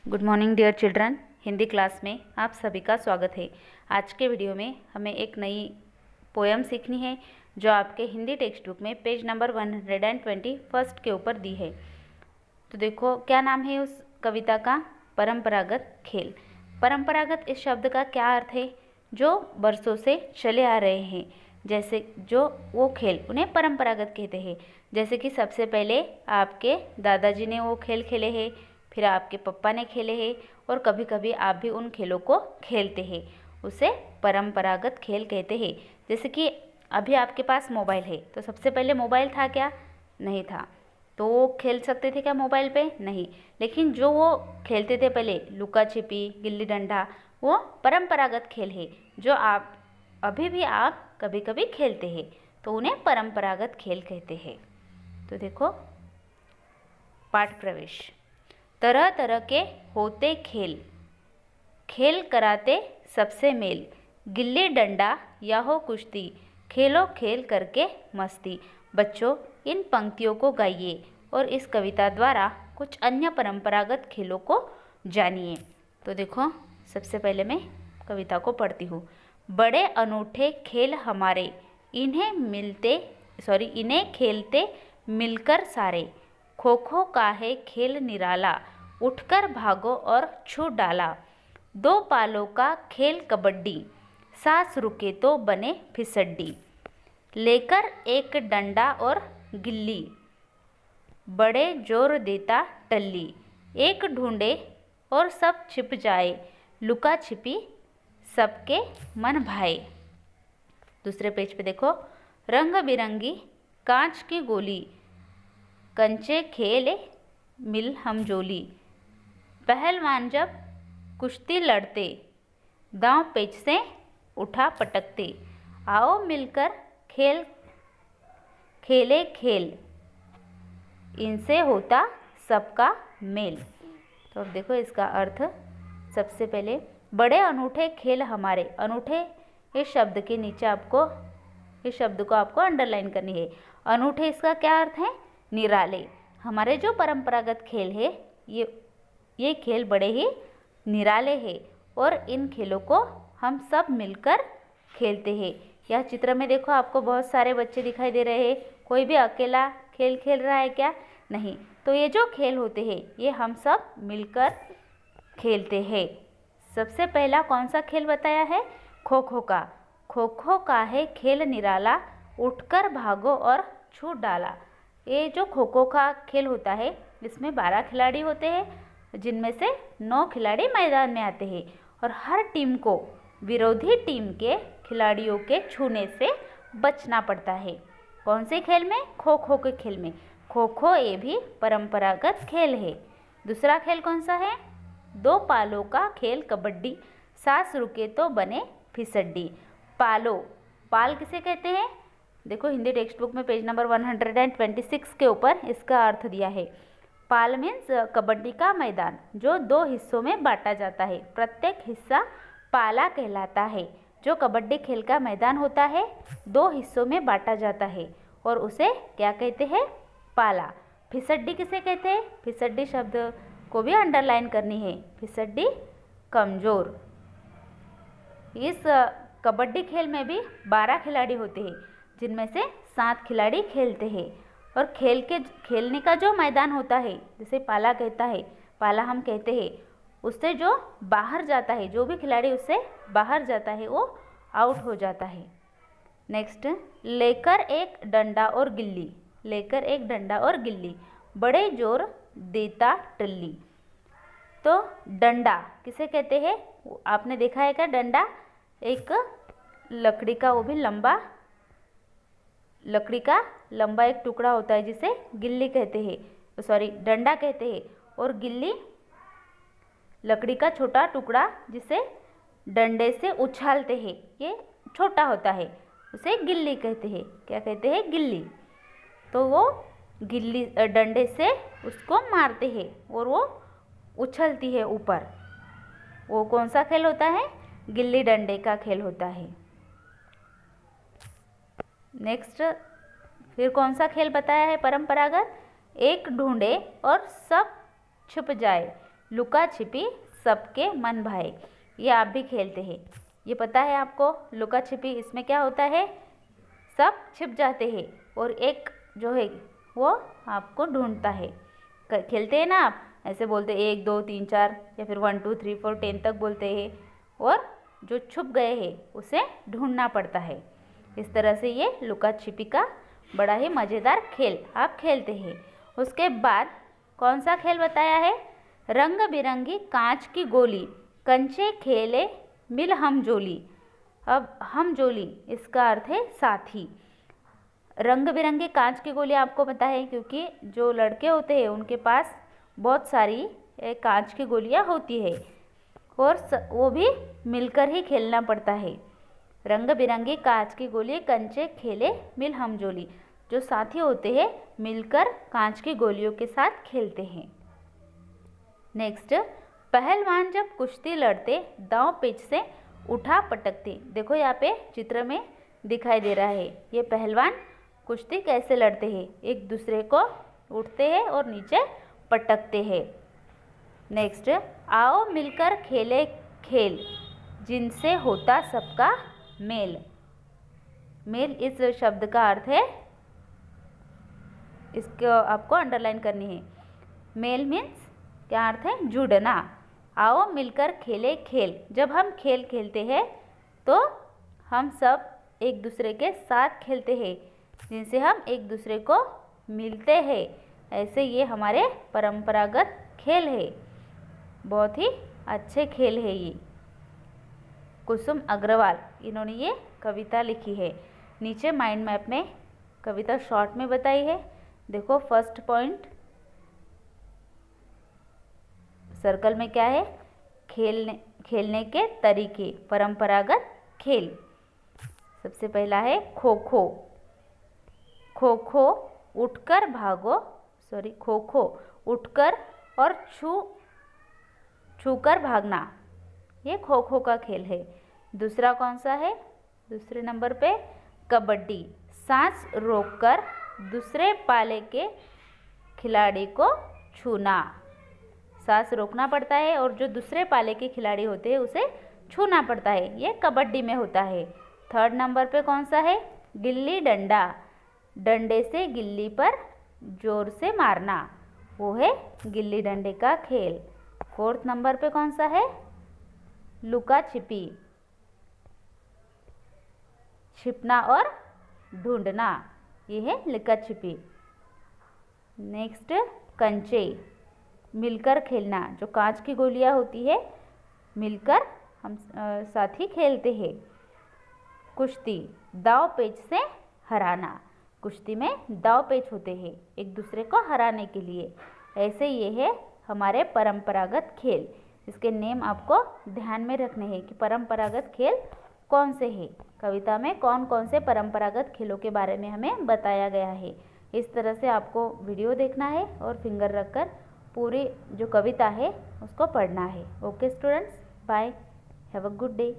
Good morning dear children. Hindi class में आप सभी का स्वागत है। आज के वीडियो में हमें एक नई पोएम सीखनी है जो आपके हिंदी टेक्स्ट बुक में पेज नंबर 121 के ऊपर दी है। तो देखो क्या नाम है उस कविता का, परंपरागत खेल। परंपरागत इस शब्द का क्या अर्थ है? जो बरसों से चले आ रहे हैं, जैसे जो वो खेल उन्हें परंपरागत कहते हैं। जैसे कि सबसे पहले आपके दादाजी ने वो खेल खेले हैं, फिर आपके पापा ने खेले हैं और कभी कभी आप भी उन खेलों को खेलते हैं। उसे परंपरागत खेल कहते हैं। जैसे कि अभी आपके पास मोबाइल है, तो सबसे पहले मोबाइल था क्या? नहीं था। तो वो खेल सकते थे क्या मोबाइल पे? नहीं। लेकिन जो वो खेलते थे पहले, लुका छिपी, गिल्ली डंडा, वो परंपरागत खेल है जो आप अभी भी आप कभी कभी खेलते हैं, तो उन्हें परंपरागत खेल कहते हैं। तो देखो पाठ प्रवेश। तरह तरह के होते खेल, खेल कराते सबसे मेल। गिल्ली डंडा या हो कुश्ती, खेलो खेल करके मस्ती। बच्चों, इन पंक्तियों को गाइए और इस कविता द्वारा कुछ अन्य परंपरागत खेलों को जानिए। तो देखो सबसे पहले मैं कविता को पढ़ती हूँ। बड़े अनूठे खेल हमारे, इन्हें खेलते मिलकर सारे। खो खो का है खेल निराला, उठकर भागो और छू डाला। दो पालों का खेल कबड्डी, सांस रुके तो बने फिसड्डी। लेकर एक डंडा और गिल्ली, बड़े जोर देता टल्ली। एक ढूंढे और सब छिप जाए, लुका छिपी सबके मन भाए। दूसरे पेज पे देखो। रंग बिरंगी कांच की गोली, कंचे खेले मिल हम जोली। पहलवान जब कुश्ती लड़ते, दांव पेच से उठा पटकते। आओ मिलकर खेले खेल, इनसे होता सबका मेल। तो अब देखो इसका अर्थ। सबसे पहले बड़े अनूठे खेल हमारे। अनूठे इस शब्द के नीचे आपको इस शब्द को आपको अंडरलाइन करनी है। अनूठे इसका क्या अर्थ है? निराले। हमारे जो परंपरागत खेल है ये खेल बड़े ही निराले हैं और इन खेलों को हम सब मिलकर खेलते हैं। यह चित्र में देखो आपको बहुत सारे बच्चे दिखाई दे रहे हैं। कोई भी अकेला खेल खेल रहा है क्या? नहीं। तो ये जो खेल होते हैं ये हम सब मिलकर खेलते हैं। सबसे पहला कौन सा खेल बताया है? खो खो का। खो खो का है खेल निराला, उठकर भागो और छू डाला। ये जो खो खो का खेल होता है इसमें 12 खिलाड़ी होते हैं, जिनमें से 9 खिलाड़ी मैदान में आते हैं और हर टीम को विरोधी टीम के खिलाड़ियों के छूने से बचना पड़ता है। कौन से खेल में? खो खो के खेल में। खो खो ये भी परंपरागत खेल है। दूसरा खेल कौन सा है? दो पालों का खेल कबड्डी, सांस रुके तो बने फिसड्डी। पालो, पाल किसे कहते हैं? देखो हिंदी टेक्स्ट बुक में पेज नंबर 126 के ऊपर इसका अर्थ दिया है। पाल मीन्स कबड्डी का मैदान जो 2 हिस्सों में बांटा जाता है। प्रत्येक हिस्सा पाला कहलाता है। जो कबड्डी खेल का मैदान होता है 2 हिस्सों में बांटा जाता है और उसे क्या कहते हैं? पाला। फिसड्डी किसे कहते हैं? फिसड्डी शब्द को भी अंडरलाइन करनी है। फिसड्डी कमजोर। इस कबड्डी खेल में भी 12 खिलाड़ी होते हैं, जिनमें से 7 खिलाड़ी खेलते हैं और खेलने का जो मैदान होता है, जिसे पाला कहता है, पाला हम कहते हैं, उससे जो बाहर जाता है, जो भी खिलाड़ी उससे बाहर जाता है वो आउट हो जाता है। नेक्स्ट, लेकर एक डंडा और गिल्ली। लेकर एक डंडा और गिल्ली, बड़े जोर देता टल्ली। तो डंडा किसे कहते हैं? आपने देखा है क्या डंडा? एक लकड़ी का, वो भी लकड़ी का लंबा एक टुकड़ा होता है जिसे गिल्ली कहते हैं, डंडा कहते हैं। और गिल्ली लकड़ी का छोटा टुकड़ा जिसे डंडे से उछालते हैं, ये छोटा होता है, उसे गिल्ली कहते हैं। क्या कहते हैं? गिल्ली। तो वो गिल्ली डंडे से उसको मारते हैं और वो उछलती है ऊपर। वो कौन सा खेल होता है? गिल्ली डंडे का खेल होता है। नेक्स्ट, फिर कौन सा खेल बताया है परंपरागत? एक ढूंढे और सब छुप जाए, लुका छिपी सबके मन भाए। ये आप भी खेलते हैं, ये पता है आपको। लुका छिपी इसमें क्या होता है, सब छिप जाते हैं और एक जो है वो आपको ढूंढता है। खेलते हैं ना आप, ऐसे बोलते 1 2 3 4 या फिर 1 2 3 4 10 तक बोलते हैं, और जो छुप गए हैं उसे ढूंढना पड़ता है। इस तरह से ये लुका छिपी का बड़ा ही मज़ेदार खेल आप खेलते हैं। उसके बाद कौन सा खेल बताया है, रंग बिरंगी कांच की गोली, कंचे खेले मिल हम जोली। अब हम जोली इसका अर्थ है साथी। रंग बिरंगे कांच की गोली आपको पता है, क्योंकि जो लड़के होते हैं उनके पास बहुत सारी कांच की गोलियां होती है और वो भी मिलकर ही खेलना पड़ता है। रंग बिरंगी कांच की गोली, कंचे खेले मिल हम जोली। जो साथी होते हैं मिलकर कांच की गोलियों के साथ खेलते हैं। नेक्स्ट, पहलवान जब कुश्ती लड़ते दांव पेच से उठा पटकते। देखो यहाँ पे चित्र में दिखाई दे रहा है, ये पहलवान कुश्ती कैसे लड़ते हैं, एक दूसरे को उठते हैं और नीचे पटकते हैं। नेक्स्ट, आओ मिलकर खेले खेल, जिनसे होता सबका मेल। मेल इस शब्द का अर्थ है, इसको आपको अंडरलाइन करनी है। मेल मीन्स क्या अर्थ है, जुड़ना। आओ मिलकर खेले खेल, जब हम खेल खेलते हैं तो हम सब एक दूसरे के साथ खेलते हैं, जिनसे हम एक दूसरे को मिलते हैं। ऐसे ये हमारे परंपरागत खेल है, बहुत ही अच्छे खेल है ये। कुसुम अग्रवाल इन्होंने ये कविता लिखी है। नीचे माइंड मैप में कविता शॉर्ट में बताई है। देखो फर्स्ट पॉइंट सर्कल में क्या है, खेलने के तरीके, परंपरागत खेल। सबसे पहला है खो खो। खो खो उठकर भागो, खो खो उठकर और छूकर भागना, ये खो खो का खेल है। दूसरा कौन सा है, दूसरे नंबर पे कबड्डी। सांस रोककर दूसरे पाले के खिलाड़ी को छूना, सांस रोकना पड़ता है और जो दूसरे पाले के खिलाड़ी होते हैं उसे छूना पड़ता है, ये कबड्डी में होता है। थर्ड नंबर पे कौन सा है, गिल्ली डंडा। डंडे से गिल्ली पर जोर से मारना, वो है गिल्ली डंडे का खेल। फोर्थ नंबर पे कौन सा है, लुका छिपी, छिपना और ढूंढना, ये है लुका छिपी। नेक्स्ट कंचे, मिलकर खेलना, जो कांच की गोलियां होती है मिलकर हम साथी खेलते हैं। कुश्ती, दाव पेच से हराना, कुश्ती में दाव पेच होते हैं एक दूसरे को हराने के लिए। ऐसे ये है हमारे परंपरागत खेल। इसके नेम आपको ध्यान में रखने हैं कि परंपरागत खेल कौन से हैं। कविता में कौन कौन से परंपरागत खेलों के बारे में हमें बताया गया है। इस तरह से आपको वीडियो देखना है और फिंगर रखकर पूरी जो कविता है उसको पढ़ना है। Okay students, bye, have a good day.